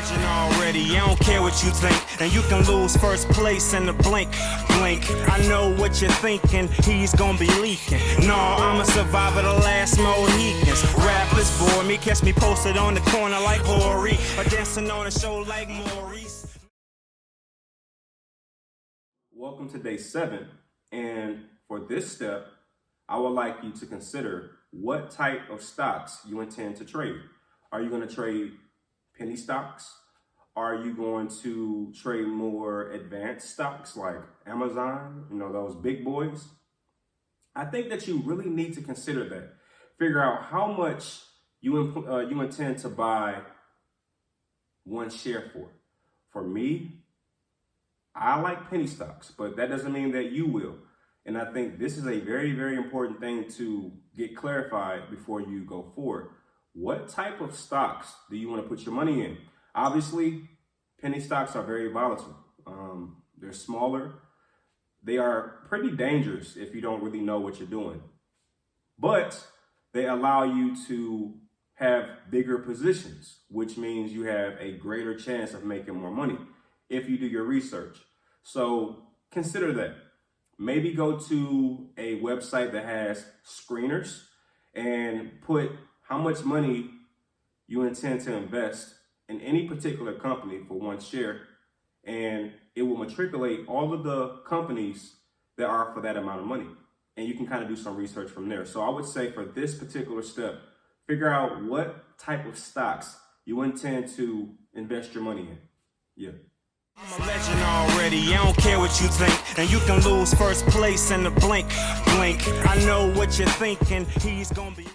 legend already, I don't care what you think. And you can lose first place in the blink. I know what you're thinking, he's gonna be leaking. No, I'm a survivor, the last Mohicans. Rappers bore me, catch me posted on the corner like Hori, or dancing on a show like Maurice. Welcome to day 7, and for this step, I would like you to consider what type of stocks you intend to trade. Are you going to trade penny stocks? Are you going to trade more advanced stocks like Amazon, those big boys? I think that you really need to consider that. Figure out how much you intend to buy one share for. For me, I like penny stocks, but that doesn't mean that you will. And I think this is a very, very important thing to get clarified before you go forward. What type of stocks do you want to put your money in? Obviously, penny stocks are very volatile. They're smaller. They are pretty dangerous if you don't really know what you're doing. But they allow you to have bigger positions, which means you have a greater chance of making more money if you do your research. So consider that. Maybe go to a website that has screeners and put how much money you intend to invest in any particular company for one share, and it will matriculate all of the companies that are for that amount of money. And you can kind of do some research from there. So I would say for this particular step, figure out what type of stocks you intend to invest your money in. Yeah. I'm a legend already, I don't care what you think. And you can lose first place in the blink. I know what you're thinking, he's gonna be